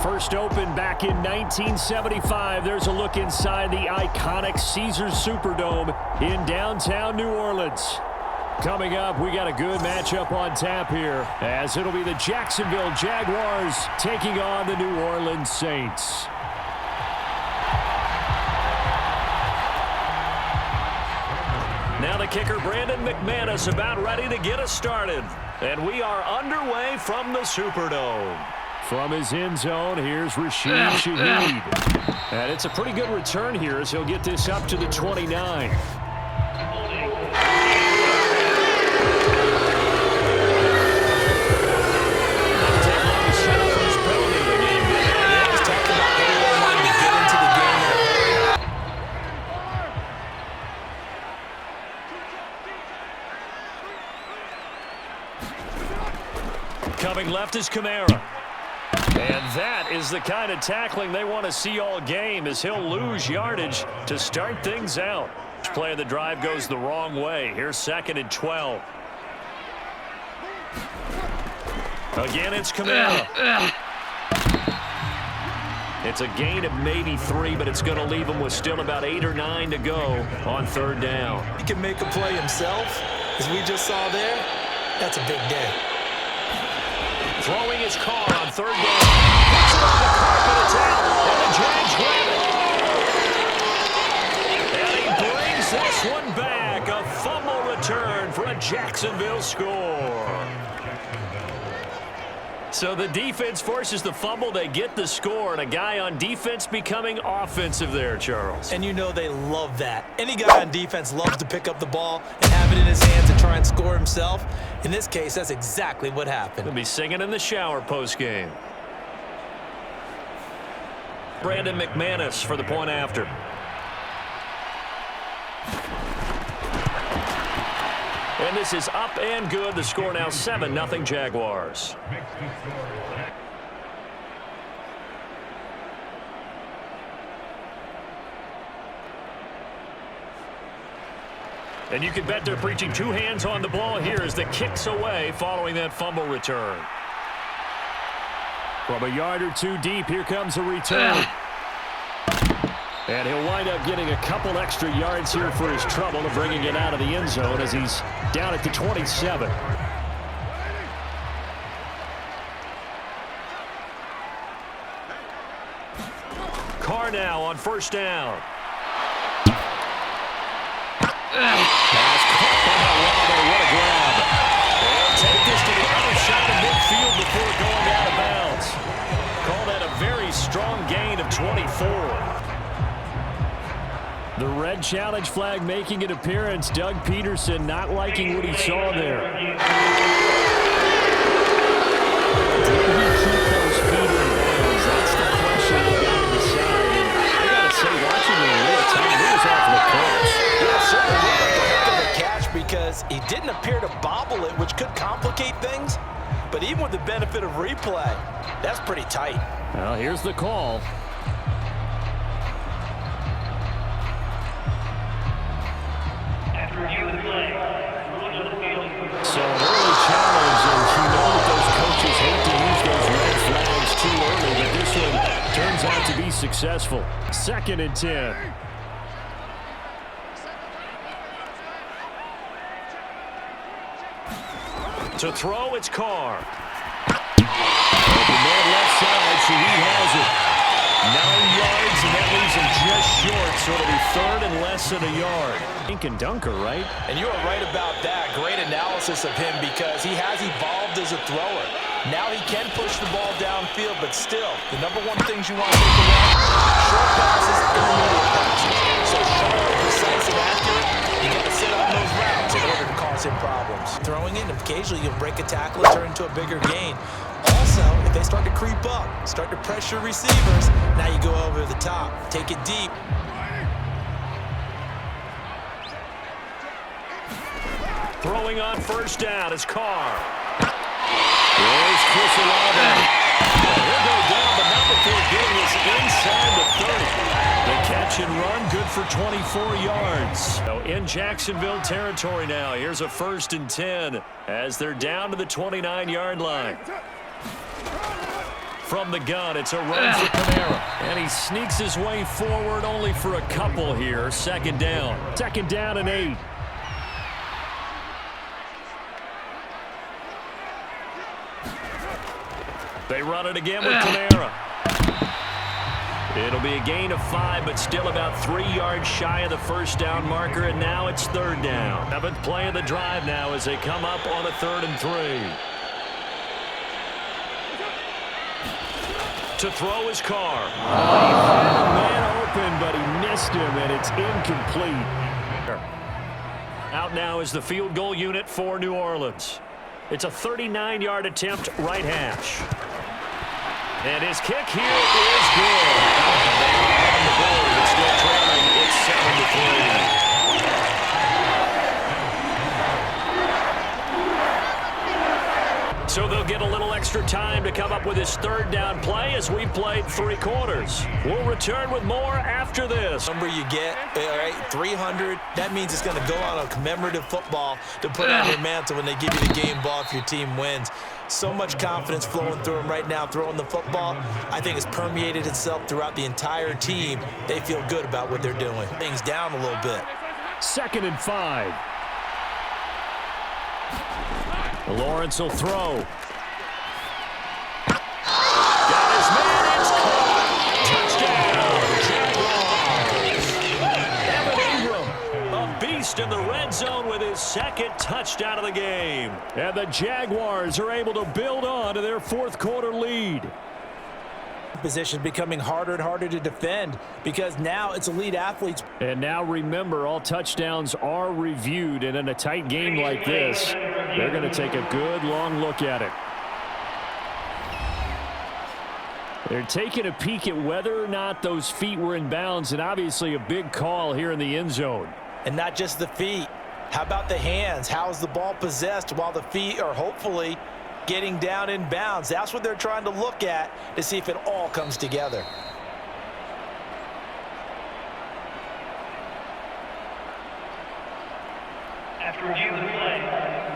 First opened back in 1975. There's a look inside the iconic Caesars Superdome in downtown New Orleans. Coming up, we got a good matchup on tap here, as it'll be the Jacksonville Jaguars taking on the New Orleans Saints. Now the kicker, Brandon McManus, about ready to get us started. And we are underway from the Superdome. From his end zone, here's Rashid Shaheed. And it's a pretty good return here as he'll get this up to the 29. Coming left is Kamara. And that is the kind of tackling they want to see all game, as he'll lose yardage to start things out. Play of the drive goes the wrong way. Here's 2nd and 12. Again, it's Kamara. It's a gain of maybe 3, but it's going to leave him with still about 8 or 9 to go on 3rd down. He can make a play himself, as we just saw there. That's a big day. Throwing his car on 3rd down. Gets it on the carpet, it's out, and the Jags grab it. And he brings this one back. A fumble return for a Jacksonville score. So the defense forces the fumble. They get the score, and a guy on defense becoming offensive there, Charles. And you know they love that. Any guy on defense loves to pick up the ball and have it in his hands and try and score himself. In this case, that's exactly what happened. He'll be singing in the shower post-game. Brandon McManus for the point after. And this is up and good. The score now 7-0 Jaguars. And you can bet they're preaching 2 hands on the ball here as the kick's away following that fumble return. From a yard or 2 deep, here comes a return. And he'll wind up getting a couple extra yards here for his trouble and bringing it out of the end zone as he's down at the 27. Carr now on 1st down. Pass caught by Mano. What a grab. They'll take this to the other side of midfield before going out of bounds. Call that a very strong gain of 24. The red challenge flag making an appearance. Doug Peterson not liking what he saw there. Did he keep those feet in bounds? That's the question we got to decide. And I got to say, watching the real time, he was off the course. Yeah, certainly looked like a heck of a catch because he didn't appear to bobble it, which could complicate things. But even with the benefit of replay, that's pretty tight. Well, here's the call. So an early challenge, and you know that those coaches hate to use those red flags too early, but this one turns out to be successful. 2nd and 10. To throw, it's Carr. Open man left side, so he has it. 9 yards, and that leaves him just short, so it'll be 3rd and less than a yard. Lincoln Dunker, right? And you are right about that. Great analysis of him because he has evolved as a thrower. Now he can push the ball downfield, but still, the number one things you want to take away, short passes, intermediate passes. So sharp, precise, and accurate, you got to sit on those routes in order to cause him problems. Throwing it, occasionally you'll break a tackle and turn into a bigger gain. Also, if they start to creep up, start to pressure receivers, now you go over the top. Take it deep. Throwing on 1st down is Carr. There's Chris Olave. He'll go down, but not before getting this inside the 30. The catch and run, good for 24 yards. So in Jacksonville territory now. Here's a 1st and 10 as they're down to the 29-yard line. From the gun, it's a run for Kamara. And he sneaks his way forward only for a couple here. Second down. Second down and 8. They run it again with Kamara. It'll be a gain of 5, but still about 3 yards shy of the first down marker, and now it's third down. 7th play of the drive now as they come up on a 3rd and 3. To throw his car. He had a man open, but he missed him, and it's incomplete. Out now is the field goal unit for New Orleans. It's a 39-yard attempt, right hash. And his kick here is good. They are on the board, but still trailing. It's 7-3. So they'll get a little extra time to come up with his third down play as we played 3 quarters. We'll return with more after this. Number you get, all right, 300. That means it's going to go on a commemorative football to put on your mantle when they give you the game ball if your team wins. So much confidence flowing through them right now, throwing the football. I think it's permeated itself throughout the entire team. They feel good about what they're doing. Things down a little bit. 2nd and 5. Lawrence will throw. Got his man, it's caught. Touchdown, Jaguars. Evan Ingram, a beast in the red zone with his 2nd touchdown of the game. And the Jaguars are able to build on to their 4th quarter lead. Position becoming harder and harder to defend because now it's elite athletes. And now remember, all touchdowns are reviewed, and in a tight game like this, they're going to take a good long look at it. They're taking a peek at whether or not those feet were in bounds, and obviously a big call here in the end zone. And not just the feet. How about the hands? How is the ball possessed while the feet are hopefully getting down in bounds? That's what they're trying to look at to see if it all comes together. After review of the play,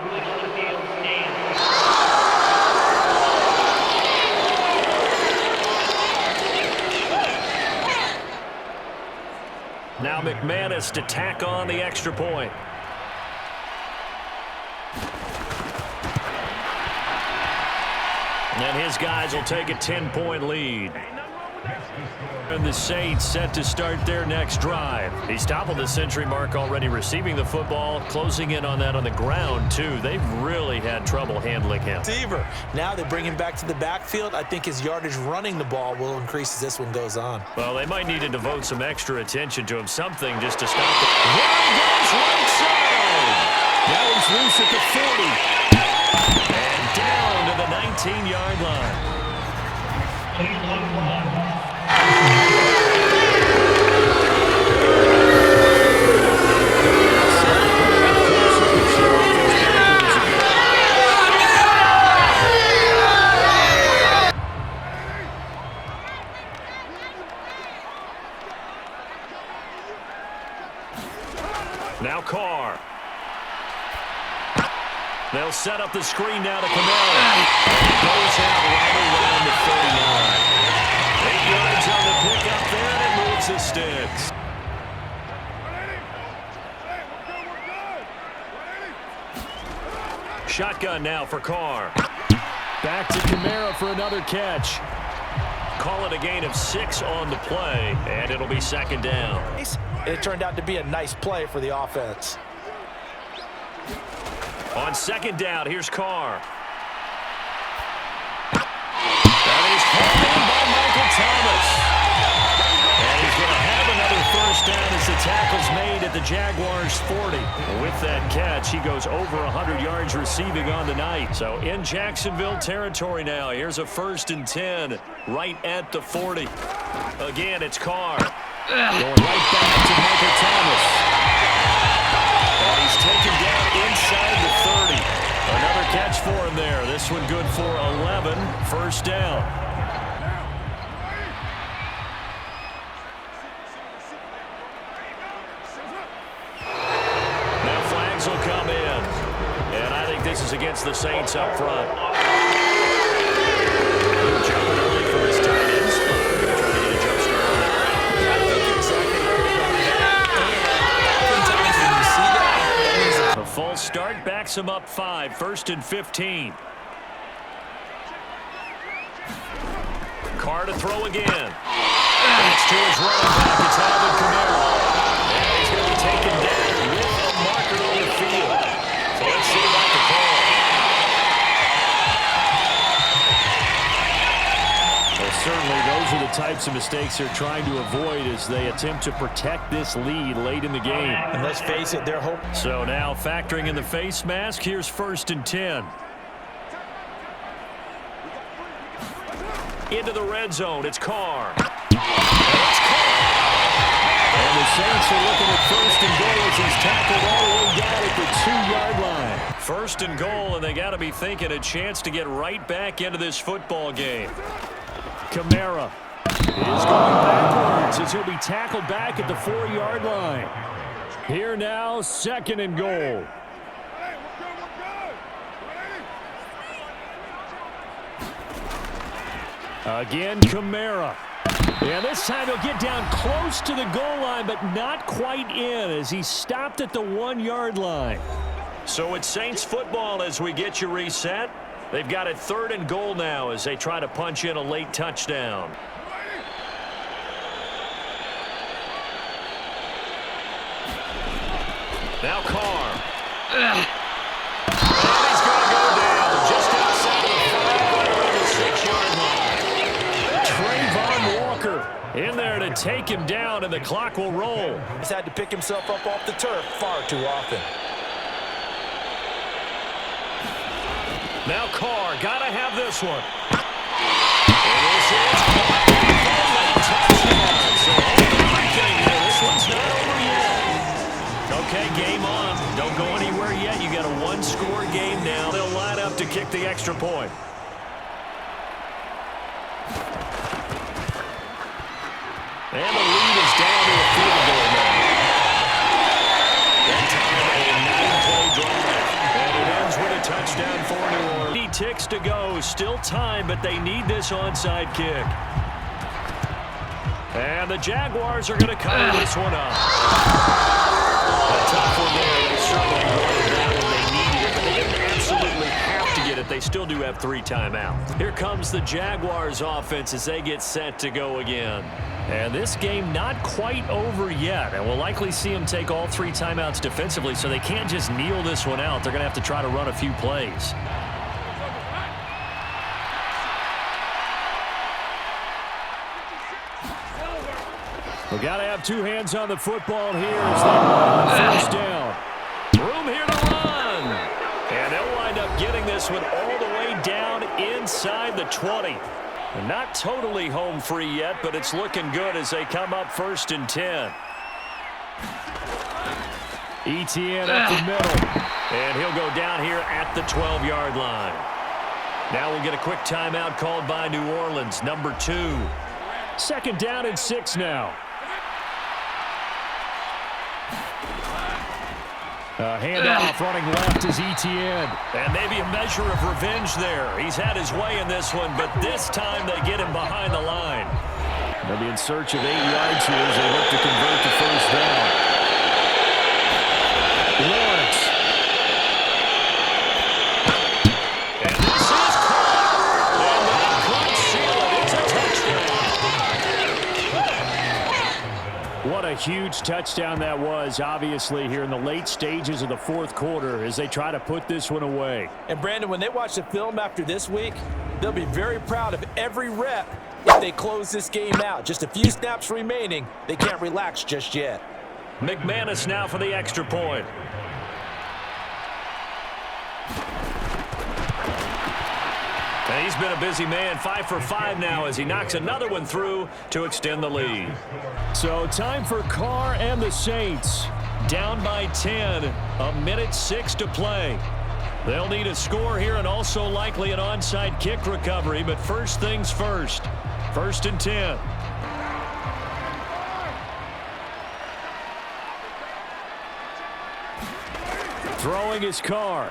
ruling on the field stands. Now McManus to tack on the extra point. And his guys will take a 10-point lead. And the Saints set to start their next drive. He's toppled the century mark already receiving the football, closing in on that on the ground, too. They've really had trouble handling him. Receiver. Now they bring him back to the backfield. I think his yardage running the ball will increase as this one goes on. Well, they might need to devote some extra attention to him, something just to stop it. Here he goes, right side. Now he's loose at the 40. And down to the 19-yard line. Please look one. Now Carr. They'll set up the screen now to Kamara. He goes out right around the 39. 8 yards on the pickup there, and it moves the sticks. Shotgun now for Carr. Back to Kamara for another catch. Call it a gain of 6 on the play, and it'll be second down. It turned out to be a nice play for the offense. On second down, here's Carr. That is caught in by Michael Thomas. And he's going to have another first down as the tackle's made at the Jaguars' 40. With that catch, he goes over 100 yards receiving on the night. So in Jacksonville territory now. Here's a 1st and 10 right at the 40. Again, it's Carr. Going right back to Michael Thomas. And he's taken down inside the 30. Another catch for him there. This one good for 11. First down. Now flags will come in. And I think this is against the Saints up front. Jumping early picks him up 5, 1st and 15. Carr to throw again. It's to his running back. It's Alvin Kamara. And he's going to be taken down with a marker on the field. So let's see about the call. Well, certainly those are the types of mistakes they're trying to avoid as they attempt to protect this lead late in the game. And let's face it, they're hoping. So now factoring in the face mask, here's 1st and 10. Into the red zone, it's Carr. And the Saints are looking at 1st and goal as he's tackled all the way down at the 2-yard line. 1st and goal, and they got to be thinking a chance to get right back into this football game. Kamara is going backwards as he'll be tackled back at the 4-yard line. Here now, 2nd and goal. Again, Kamara. Yeah, this time he'll get down close to the goal line, but not quite in as he's stopped at the 1-yard line. So it's Saints football as we get you reset. They've got it 3rd and goal now as they try to punch in a late touchdown. Now Carr. And he's going to go down just outside of the 6-yard line. Trayvon Walker in there to take him down, and the clock will roll. He's had to pick himself up off the turf far too often. Now Carr, gotta have this one. And this is Carr. Late touchdown. So everything here. This one's not over yet. Okay, game on. Don't go anywhere yet. You got a 1-score game now. They'll line up to kick the extra point. And the lead is down to a field goal now. That time a 9-play drive. And it ends with a touchdown for New Orleans. 80 ticks to go. Still time, but they need this onside kick. And the Jaguars are going to cover this one up. A tough one there. They certainly wanted that one. They needed it, but they didn't absolutely have to get it. They still do have 3 timeouts. Here comes the Jaguars offense as they get set to go again. And this game not quite over yet, and we'll likely see them take all 3 timeouts defensively, so they can't just kneel this one out. They're going to have to try to run a few plays. We got to have 2 hands on the football here as they run 1st down. Room here to run. And they'll wind up getting this one all the way down inside the 20. They're not totally home free yet, but it's looking good as they come up 1st and 10. Etienne up the middle. And he'll go down here at the 12-yard line. Now we'll get a quick timeout called by New Orleans, number 2. 2nd down and 6 now. Handoff running left is Etienne. And maybe a measure of revenge there. He's had his way in this one, but this time they get him behind the line. They'll be in search of 8 yards here as they look to convert the 1st down. Lawrence. And this is caught. And that could seal it. It's a touchdown. What a huge touchdown that was, obviously, here in the late stages of the 4th quarter as they try to put this one away. And, Brandon, when they watch the film after this week, they'll be very proud of every rep if they close this game out. Just a few snaps remaining. They can't relax just yet. McManus now for the extra point. And he's been a busy man, 5 for 5 now as he knocks another one through to extend the lead. So time for Carr and the Saints. Down by 10, 1:06 to play. They'll need a score here and also likely an onside kick recovery, but first things first. 1st and 10. Throwing his Carr.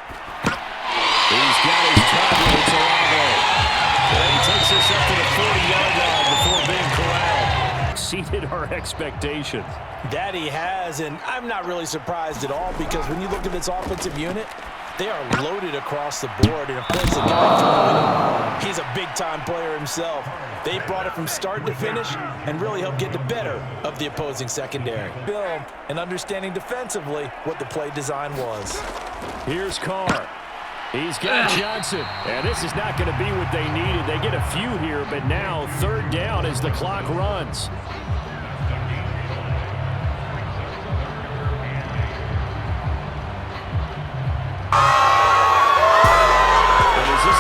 He's got his target. It's Olave. And he takes this up to the 40-yard line before being corralled. Exceeded our expectations. That he has, and I'm not really surprised at all because when you look at this offensive unit, They are loaded across the board, and of course the guy, he's a big-time player himself. They brought it from start to finish and really helped get the better of the opposing secondary. Film and understanding defensively what the play design was. Here's Carr. He's got Johnson, and this is not going to be what they needed. They get a few here, but now third down as the clock runs.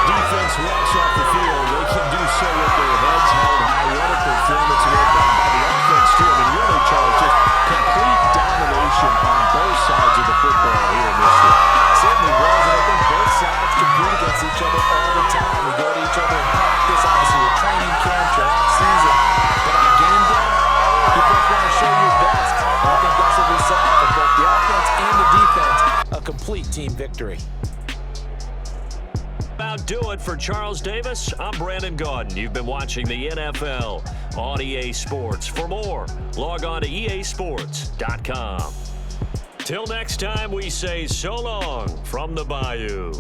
Defense walks off the field. They can do so with their heads held high. What a performance by the offense, too. I mean, really, Charles, just complete domination on both sides of the football here in this one. Certainly was, and I think both sides compete against each other all the time. We go to each other in practice, obviously with training camp, your off-season. But on game day, you both want to show your best. And I think that's what we saw from both the offense and the defense. A complete team victory. Do it for Charles Davis. I'm Brandon Gaudin. You've been watching the NFL on EA Sports. For more, log on to easports.com. Till next time, we say so long from the Bayou.